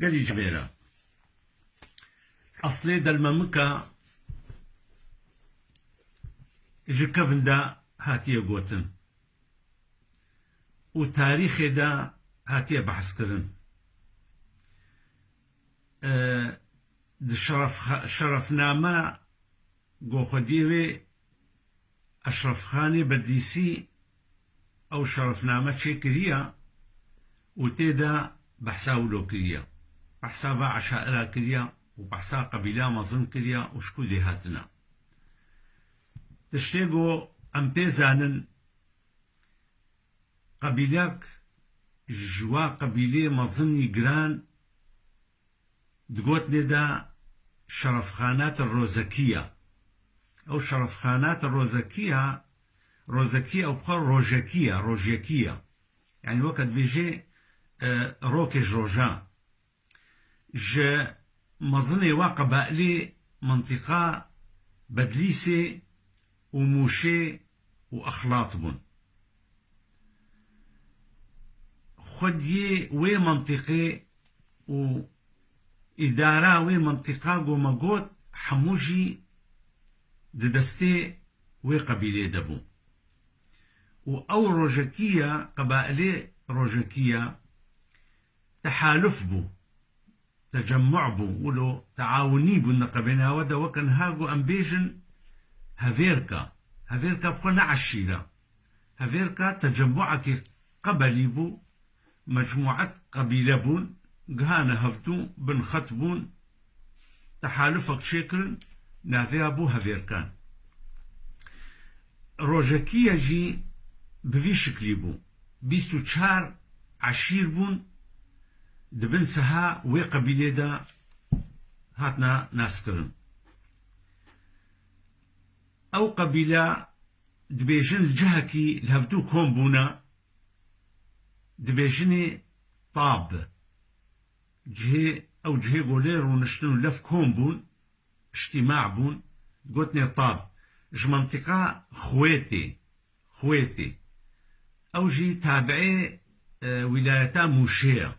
قالي جبيرة أصلي دلممكا جكفن دا هاتيه قوتن وتاريخي دا هاتيه بحث كرن د شرفنامه گو خودیوی اشرف خانی بدلیسی او شرفنامه چه کریه و تیدا بحثا ولو کریه بحثا با عشائره کریه و بحثا قبیله مظن کریه و شکو دی هاتنا تشتیگو ام پیزانن قبیلک جوا قبیله مظنی گران دقوتني دا شرفخانات الروزكية أو شرفخانات الروزكية أو بخار روجكية يعني وقت بيجي روكج روجان جا مظني واقع لي منطقة بدليسي وموشي وأخلاط بون خدي وي منطقي و إدارة وي منطقة قومقوت حموجي ددستي وي قبيلة دبو أو روجكية قبائل روجكية تحالف بو تجمع بو ولو تعاوني بو نقبنا ودا وكان هاقو أمبيجن هافيركا بخنا عشيرة هافيركا تجمعك قبلي بو مجموعة قبيلة بون قهانا هفتو بن خطبون تحالفك شكل نافيا بو هافيركان روجكية جي بفي شكلي بو بيستو تشار عشير بون دبن سها وي قبيلة دا هاتنا ناسكرن او قبيلة دبيجن الجهكي الهفتو كوم بونا دبيجني طاب جهة أو جهة قولير ونشتنو لف كوم بون اجتماع بون قوتني طاب منطقة خويتي أو جي تابعي ولايتا موشية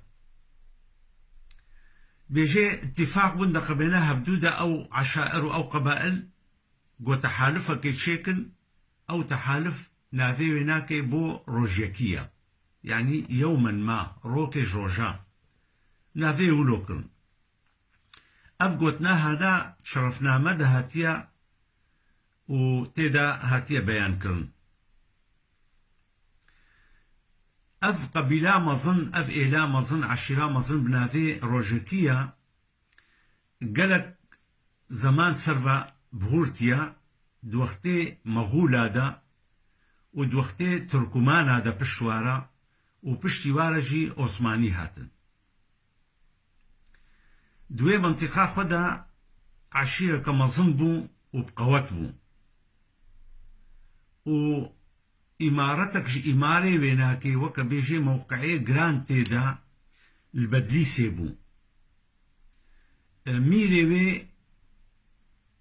بيجي اتفاق بون دقبيناها بدودة أو عشائر أو قبائل قو تحالفة كيتشيكن أو تحالف نافي وناكي بو روجيكية يعني يوما ما روكيج روجان نافي ولوكن أفقوتنا هذا شرفنا مدى هاتيا وتيدا هاتيا بيان كرن أف قبيلة مظن أف إيلا مظن عشيرة مظن بنافي روجكية قالك زمان سرفا بهورتيا دوختي مغولا دا ودوختي تركمانا دا بشوارا وبشتوارا جي عثماني هاتن دوي منطقة خدا عشيرة كمظن بو وبقوات بو و إمارتك جي إماري ويناكي وكا بيجي موقعي جران تيدا البدليسي بو ميري وي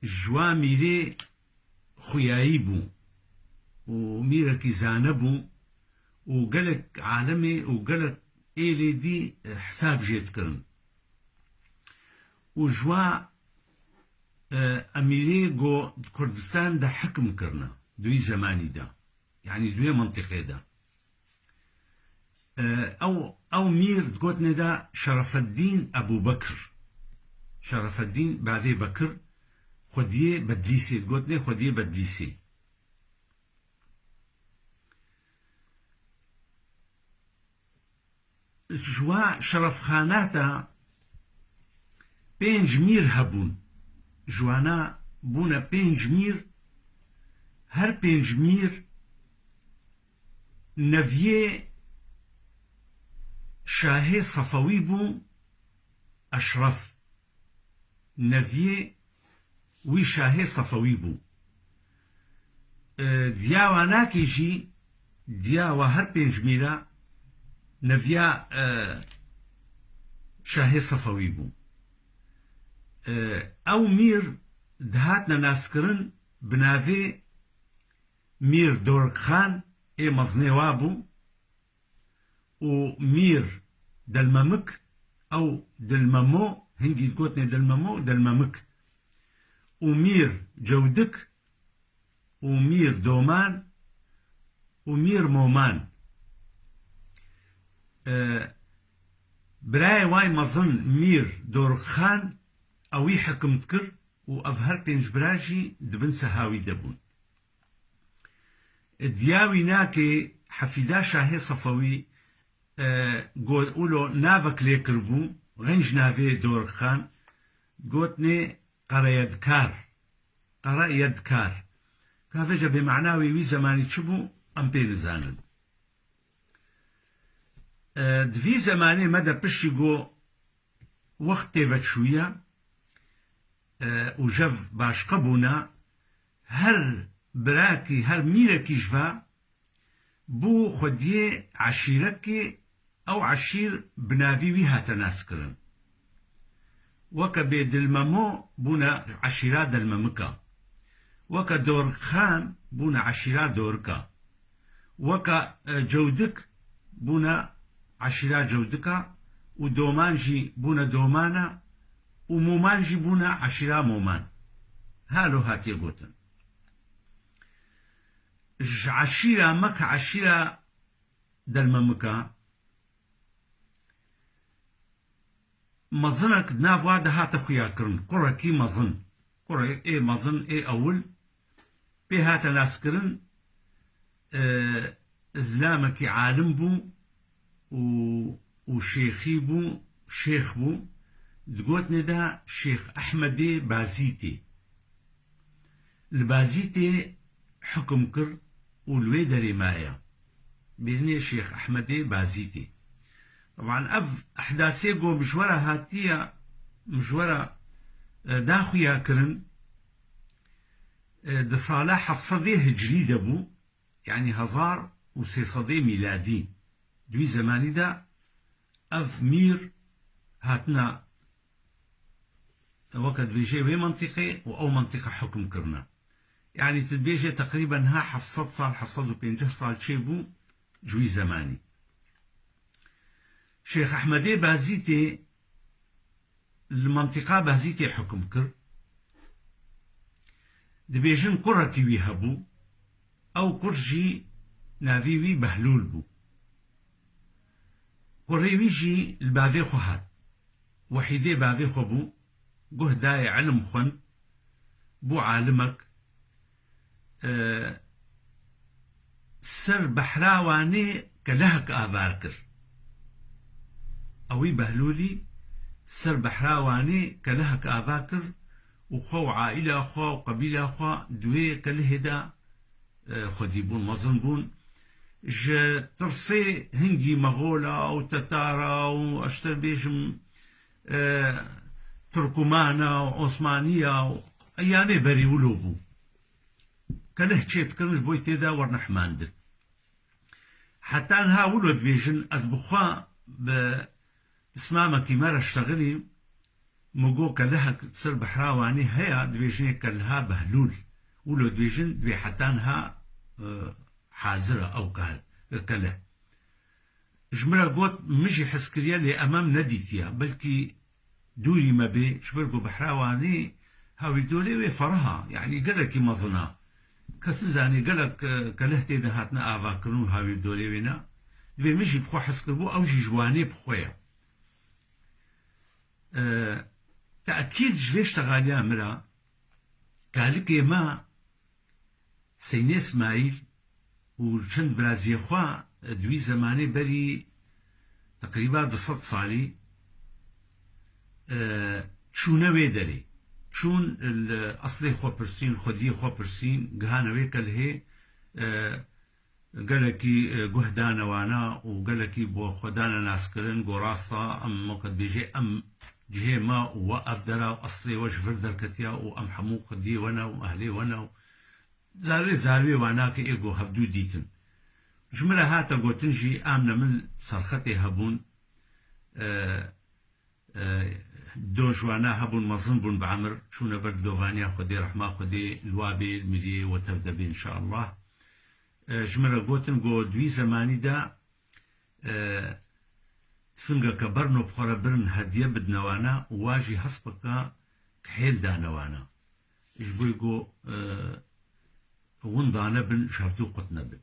جوا ميري خياي بو وميرا كيزانة بو وقالك عالمي وقالك إيلي دي حساب جيت كرن وجوا أميري قو كردستان دا حكم كرنا دوي زماني دا يعني دوي منطقة دا أو مير تقولنا دا شرف الدين أبو بكر شرف الدين بعدي بكر خديه بدليسي تقولنا خديه بدليسي جوا شرف خاناتا بينج مير هبون جوانا بونا بينج مير هر بينج مير نفيه شاهي صفوي بو أشرف نفيه وي شاهي صفوي بو دياواناكي جي دياوا هر بينج ميرا نفيا شاهي صفوي بو او مير دهاتنا ناسكرن بنافي مير دورك خان اي مزني وابو ومير دلممك أو دلممو هنجي تقوتني دلممو دلممك ومير جودك ومير دومان ومير مومان براي واي مظن مير دورخان أوي حكم تكر وأظهر بينج براجي دبن سهاوي دبون دياوي ناكي حفيدا شاهي صفوي قول أولو نافك ليكربو غنج نافي دورخان قوتني قرا يدكار كافجا بمعناوي وي زماني تشبو أم بين زانن دفي زماني مدى بشي قو وقت تيبت شوية وجف باش قبونا هر براكي هر ميركي جفا بو خديه عشيركي أو عشير بنافي ويها تناسكرن وكا بيدلممو بونا عشيرا دلممكا وكا دورخان بونا عشيرا دوركا وكا جودك بونا عشيرا جودكا ودومانجي بونا دومانا ومومانجي بونا عشيرا مومان هالو هاتي قوتن عشيرا مكا عشيرا دلممكا مظنك ناف وادا هاتا خويا كرن قرى كي مظن قرى اي مظن اي اول بي هاتا ناس كرن ازلامك عالم بو وشيخي بو شيخ بو دقوتني دا شيخ احمدي بازيتي البازيتي حكم كر والويدري مايا بيني شيخ احمدي بازيتي طبعا احداثي قو مشورة هاتية مشورة داخويا كرن ده صالح حفصدي هجري دبو يعني 1600 ميلادي دوي زماني دا مير هاتنا وقت بيجي وي منطقة أو منطقة حكم كرنا يعني تبيجي تقريبا ها حفصد صال حفصد وبينجه صال شيبو جوي زماني شيخ أحمدي بازيتي المنطقة بازيتي حكم كر دبيجن قرى كيوي هبو أو قرجي نافيوي بهلول بو قريويجي البافي خوهات وحيدي بافي خبو قه داي علم خن بو عالمك سر بحراواني كلهك آباركر أوي بهلولي سر بحراواني كلهك آباكر وخو عائلة خو وقبيلة خو دوي كلهدا خديبون مظنبون ترسي هنجي مغولا وتتارا واشتر بيجم تركمانا وعثمانية أيامي بري ولوبو كله تشيت كرنج بويتي دا ورنحماندر حتى انها ولد بيجن أزبخوا باسمامة كيمارا اشتغلي مقو كلها تصير بحراواني هيا دبيجن كلها بهلول ولد بيجن دبي حتى انها حاضرة أو كله جمرة قوت مجي حسكريا اللي أمام نديتيا بلكي دوري ما بي شبرقو بحراواني هاوي دولي فرها يعني قالك مظنا كثزاني قالك كلهتي دهاتنا آفاكرون هاوي دولي وينا دبي مجي بخوا حسكربو أو جي جواني بخويا تأكيد جويش تغاليا مرا قالك ما سيني اسماعيل وشند برازي خوا دوي زماني بري تقريبا 10 صالي شونوي دري شون الأصلي خوا برسين خدي خوا برسين قهانوي كالهي قالكي قهدانا وانا وقالكي بو خدانا ناسكرن قراسة أم موقت بيجي أم جهي ما وقف درا أصلي وجفر دركتيا وأم حمو خدي وانا وأهلي وانا زاوي وانا كي إيقو هفدو ديتن جملة هاتا قوتنجي آمنا من صرختي هبون دوش وانا هبون مظنبون بعمر شونا برد دوفانيا خدي رحمة خدي الوابي المدي وتبدأ إن شاء الله جملة قوتن قو دوي زماني دا تفنگەکە بەرنۆ بخۆرە برن هەدیە بدنەوانە و واژی هەست بکە کە هێل دانەوانە ئیش بۆی گۆ وندانە بن شەفتوو قوت نەبن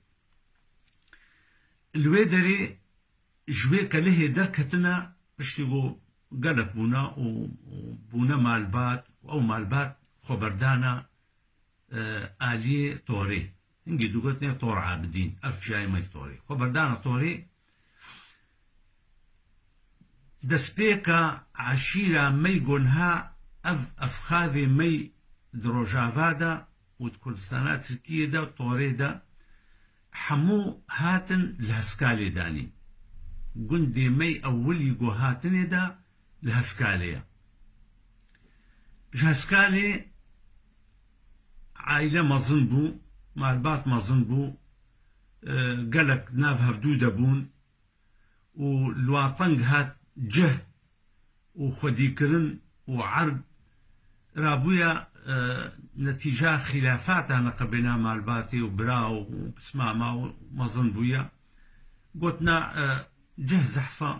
لوێ دەرێ ژوێ کە لە هێ دەرکەتنە پشتی بۆ گەلک بوونە و بوونە مالبات و ئەو مالبات خۆبەردانە ئالیێ تۆڕێ هەنگی دووگوتنێ تۆڕ عابدین ئەف چیایمەی تۆڕێ خۆبەردانە تۆڕێ دەستپێکە عەشیرە مەی گۆنها ئەف ئەفخاذێ مەی درۆژاڤادا و کوردستانە ترکیەدا و تۆڕێدا هەموو هاتن لە هەسکالێدانی گوندێ مەی ئەوولی گۆ هاتنێدا لە هەسکالەیە هەسکالێ عایلە مەزن بوو مالبات مەزن بوو گەلک ناو هەفتوو دەبوون و لواتەنگ هات جه و خودیکردن و عرض رابوویە نەتیجە خلافاتانەکە بێنا مالباتی و برا و بسماما و مەزن بوویە گوتنا جه زەحفە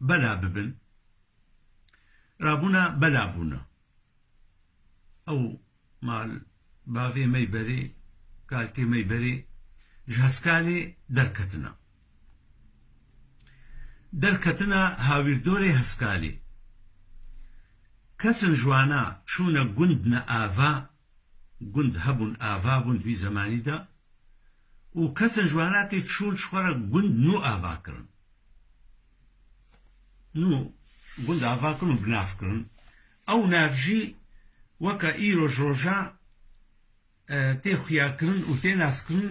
بەلا ببن رابوونە بەلا بوونە ئەو مال باوێ مەی بەرێ کالکێ مەی بەرێ هەسکالێ دەرکەتنە هاویردۆرێ هەسکالێ کەسن جوانە چوونە گوندنە ئاڤا گوند هەبوون ئاڤا بوون دوی زەمانیدا و کەسن جواناتی چوون چخۆرە گوند نو ئاڤاکردن نو گوند ئاڤاکردن و بنافکردن ئەو نافژی وەکە ئیرۆژ ڕۆژە تێ خویاکردن و تێ ناسکردن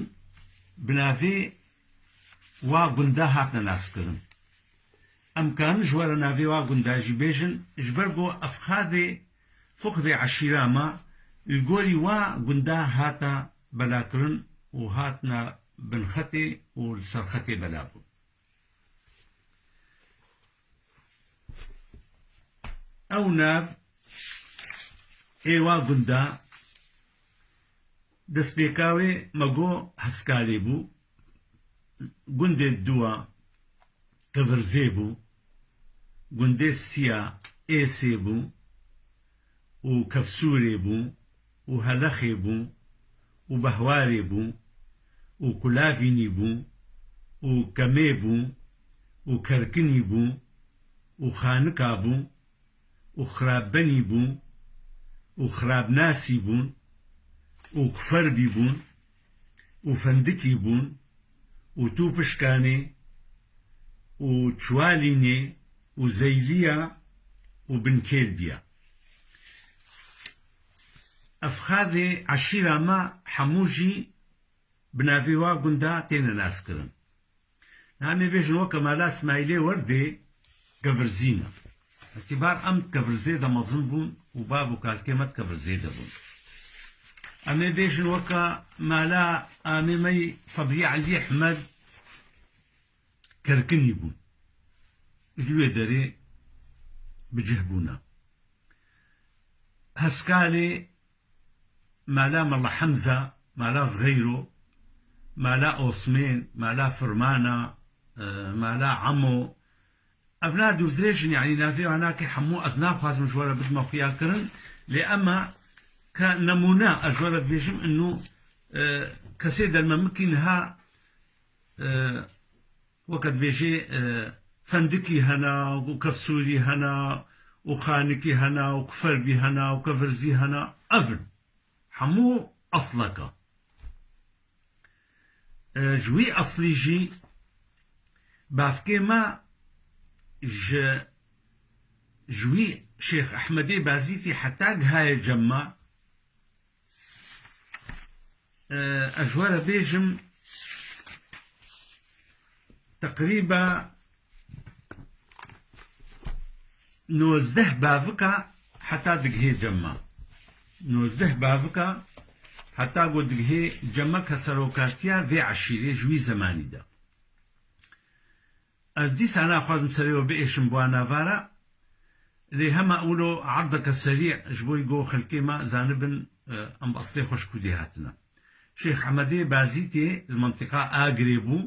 بناوێ وا گوندا هاتنە ناسکردن ئەمکان ژوەرە ناوێ وا گونداژی بێژن ژبەر بۆ ئەفخادێ فقدێ عەشیرامە گۆری وا گوندا هاتە بەلاکردن و هاتنە بنخەتێ و سەرخەتێ بەلا بوون ئەو ناو ئێوا گوندا دەستپێکاوێ مەگۆ هەسکالێ بوو گوندێ دووە کە ڤرزێ بوو گوندێ سیە ئێسێ بوو و کەفسوورێ بوو و هەلەخێ بوو و بەهوارێ بوو و کولاڤینی بوو و کەمێ بوو و کەرکنی بوو و خانکا بوو و خراپبەنی بوو و خراپناسی بوون و کوفەربی بوون و فەندکی بوون و تووپشکانێ و چوالینێ و زەیلیە و بنکێلبیە ئەفخادێ عەشیرامە هەمووژی بناوێ وا گوندا تێنە ناسکردن نامێ بێژن وەکە مالا ئسماعیلێ وەردێ گەڤرزینە ئەتیبار ئەم کەڤرزێ دەمەزن بوون و باv و کالکێمەت کەڤرزێ دەبوون ئەمێ بێژن وەکە مالا ئامێمەی سەبری عەلی ئەحمەد کەرکنی بوون لوێ دەرێ بجه بوونە هەسکالێ مالا مەڵە حەمزە مالا زغەیرۆ مالا ئۆسمێن مالا فرمانە مالا عەمۆ ئەڤنا دووزرێژن یعنی ناوێواناکە هەموو ئەز ناخوازم ژوەرە بدمە خویاکردن لێ ئەمە کە نەمونە ئەژوەرە بێژم ئەنو کەسێ دەرمەمکین ها وەکەت بێژێ فەندکی هەنا و کەفسووری هەنا و خانکی هەنا و کوفەربی هەنا و کەڤرزی هەنا ئەڤن هەموو ئەسڵەکە ژووی ئەسڵیژی بافکێمە ژووی شێخ ئەحمەدێ بازیتی حەتاگ هایە جەممە ئەژوەرە بێژم تقریبا 19 بافکە حتا دگهێ جەممە 19 بافکە حتا گۆ دگهێ جەممە کە سەرۆکاتیە vê عەشیرێ ژووی زەمانیدا ئەردیسا ناخوازم سەرەوە بئێشم بۆ ناڤارە لێ هەمە ئەولۆ عەردەکە سەریع ji بۆی گۆ خەلکێمە زانبن ئەم ئەسڵێ خۆشکودێ هاتنە شێخ ئەحمەدێ بازیتێ منتیقا ئاگرێ بوو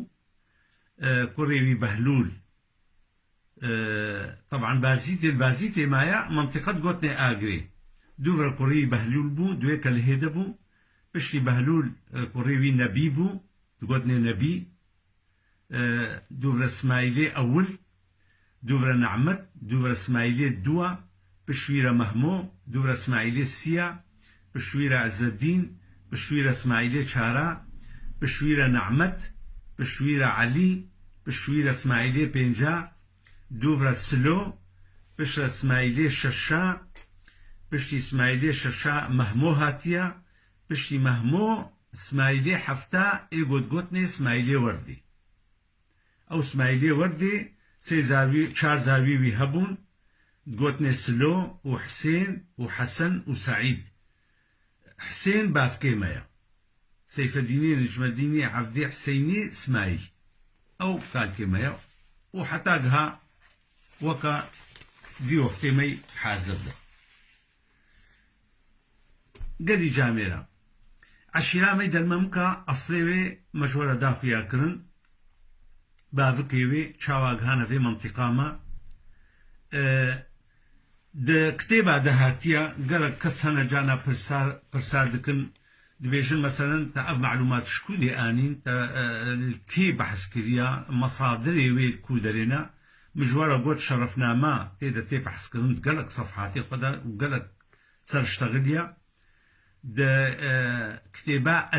کوڕێوی بەهلول طبعا بازيتي مايا منطقة قوتني آجري دوفر كوري بهلول بو دويك الهيدا بو بشتي بهلول كوريوي نبي بو قوتني نبي دوفر اسماعيلي أول دوفر نعمت دوفر اسماعيلي الدوا بشويرة مهمو دوفر اسماعيلي السيا بشويرة عز الدين بشويرة اسماعيلي شارع بشويرة نعمت بشويرة علي بشويرة اسماعيلي بنجا دوفرا سلو بش اسماعيلي ششا بشتي اسماعيلي ششا مهمو هاتيا بشتي مهمو اسماعيلي حفتا ايقود قوتني اسماعيلي وردي او اسماعيلي وردي سي زاوي شار زاوي ويهبون قوتني سلو وحسين وحسن وسعيد حسين باف كيمايا سيف الديني نجم الديني عبدي حسيني اسماعيل او قال كيمايا وحتاقها وكا في وقت مي حازب قدي جاميرا عشيرا مي دلممكا أصليوي مجورة داخويا كرن بافكيوي شاواغهانا في منطقة ما ده كتابة دهاتيا قرق كسانا جانا برسار دكن دبيجن مثلا تعرف معلومات شكولي آنين كي بحث كريا مصادري ويل كودرنا مجوارا قوت شرفنا ما تيدا تي بحث كرن قلق صفحاتي قدا وقلق سرشتغليا ده كتابة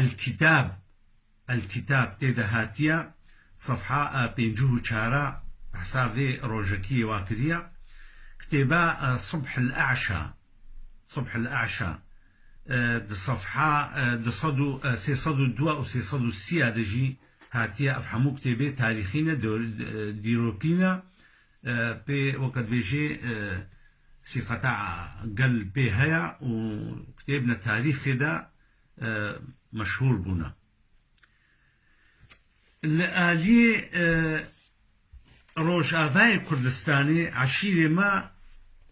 الكتاب تيدا هاتيا صفحة بينجوه شارع حساب ذي روجكي واكريا كتابة صبح الأعشى دي صفحة دي صدو سي صدو الدواء وسي صدو السيادة جي هاتيا أفهمو كتابة تاريخينا ديروكينا بي وقت بيجي سي قطع قل بي هيا وكتابنا تاريخ دا مشهور بنا الآلي روجافاي كردستاني عشيري ما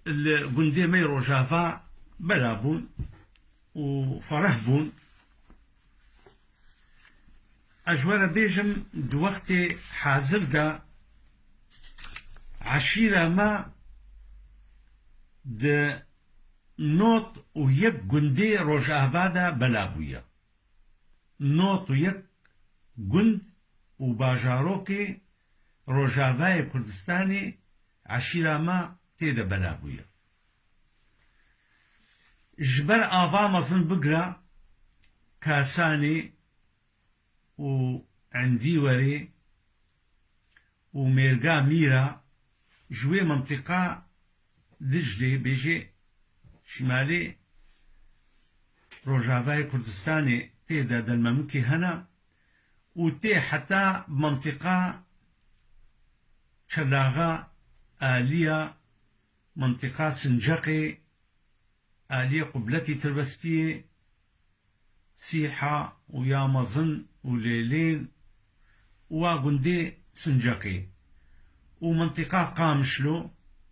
الجندي مي روجافا بلابون وفرهبون أجوار بيجم دوقتي حاضر دا عشيرة ما د نوت ويك جندي روجافا دا بلابويا نوت ويك جند وباجاروكي روجافاي كردستاني عشيرة ما تيدا بلابويا جبر آفا مزن بقرا كاساني وعندي وري وميرقا ميرا جوي منطقة دجلي بيجي شمالي روجافاي كردستاني تيدا دالممكي هنا وتي حتى منطقة شلاغا آلية منطقة سنجقي آلية قبلتي تربسبية سيحة ويا مظن وليلين وغندي سنجقي ومنطقة قامشلو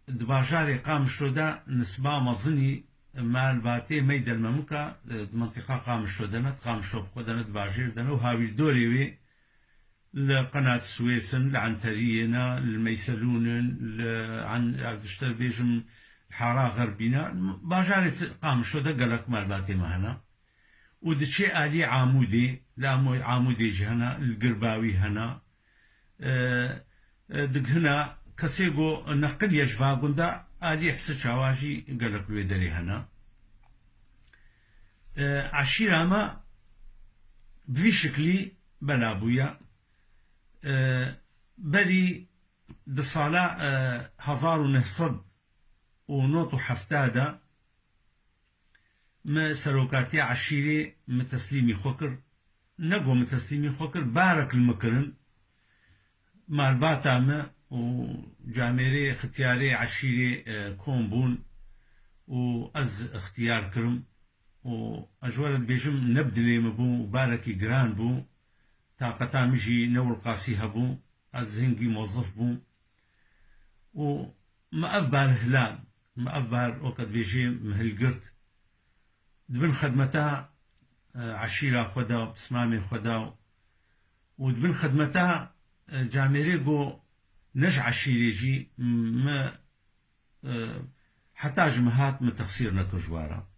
دباجاري قامشلو دا نسبة مظني مال باتي ميدا الممكة منطقة قامشلو دانت قامشلو بقدانت باجير دانو هاوي دوريوي لقناة السويس العنترينا الميسلون عن اشتر بيجم الحارة غربينا باجاري قامشلو دا قالك مال باتي مهنا ودشي آلي عامودي لا عامودي جهنا القرباوي هنا دق هنا كسيغو نقل يجفا قندا آلي حسن شواجي قالك الويدري هنا عشيرة ما بفي شكلي بلابويا بري دصالة هزار ونهصد ونوط حفتادا ما سروكاتي عشيري متسليمي خوكر نقو متسليمي خوكر بارك المكرن مال باتام وجاميري اختياري عشيري كومبون وأز اختيار كرم وأجوال بيجم نبدلي مبو وباركي جران بو طاقتا مجي نور قاسي هبو أز هنجي موظف بو وما أفبار هلال ما أفبار وقت بيجي مهلقرت دبن خدمتها عشيرة خدا بسمامي خدا ودبن خدمتها جاميريغو نجع الشيريجي ما حتى جمهات من تخسير نكجوارا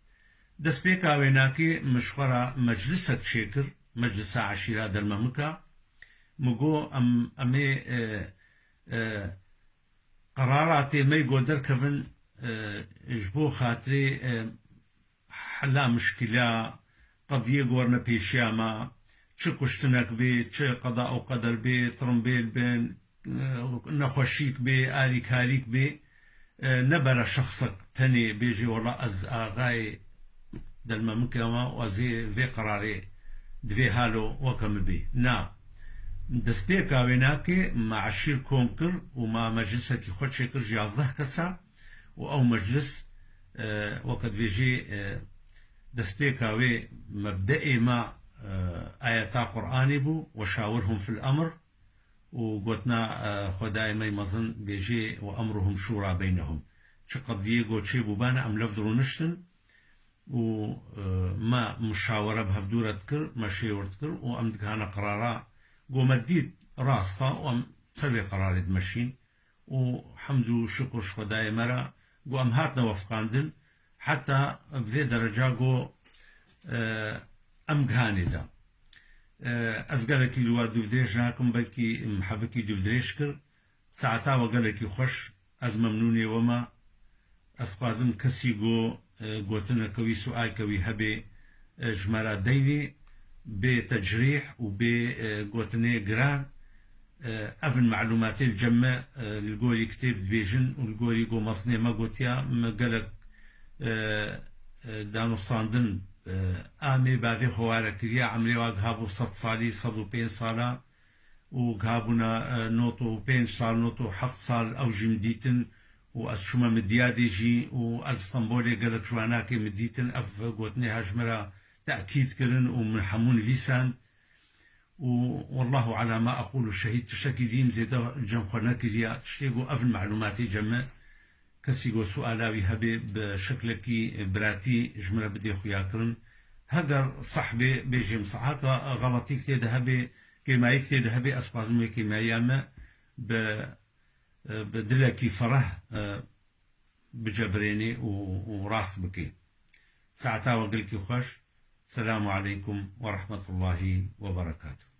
دس بيكا ويناكي مشخرة مجلسك شيكر مجلس عشيرة المملكة مجو أمي قراراتي ما يقدر كفن جبو خاطري حلا مشكلة قضية قورنا بيشياما چه كشتنك بي چه قضاء وقدر بي ترمبيل بين نخوشيك بي آلي كاريك بي نبرا شخصك تاني بيجي والله از آغاي دلما مكما وزي في قراري دوي هالو وكم بي دستيكا ويناكي مع عشير كونكر ومع مجلسك خود شكر جيازده كسا او مجلس وقد بيجي دستيكا وي مبدئي مع آياتا قرآني بو وشاورهم في الأمر وقلتنا خداي ما يمظن بيجي وأمرهم شورى بينهم شو قضية قلت شي بوبانا أم لفظرو نشتن وما مشاورة بهفدورة تكر ما شيور تكر وأم دكانا قرارا ومديد راسطة وأم تلوي قرار دمشين وحمد وشكر خداي مرا وأم هاتنا وفقاندن حتى بذي درجة قو أم قهاني دا أزقالكي لوا دوفدريش ناكم بلكي محبكي دوفدريش كر ساعتا وقالكي خوش أز ممنوني وما أسقازم كسي قوتنا كوي سؤال كوي هبي جمارات ديني بتجريح وبقوتني قران أفن معلوماتي الجمع القولي كتاب بيجن والقولي قو مصني ما قوتيا ما قالك دانو صاندن آمي بعد خوارا كريا عمري واقهابو 100 صالي 105 صالا وقهابونا نوتو 5 صال نوتو 7 صال أو جمديتن وأسشوما مديادي جي والاسطنبولي قالك شواناكي مديتن أف قوتني هاجمرا تأكيد كرن ومن حمون فيسان والله على ما أقول الشهيد تشكي ديم زيدا جم خناكي ريا تشتيقو أفن معلوماتي جمع كسيقو سؤالاوي هبي بشكلكي براتي جمرة بدي خويا كرن هذا صحبي بيجي مصحاك غلطي كتيد هبي كيما يكتيد هبي أسقازمي كيما ياما بدلكي فرح بجبريني وراس بكي ساعتا وقلكي خوش السلام عليكم ورحمة الله وبركاته.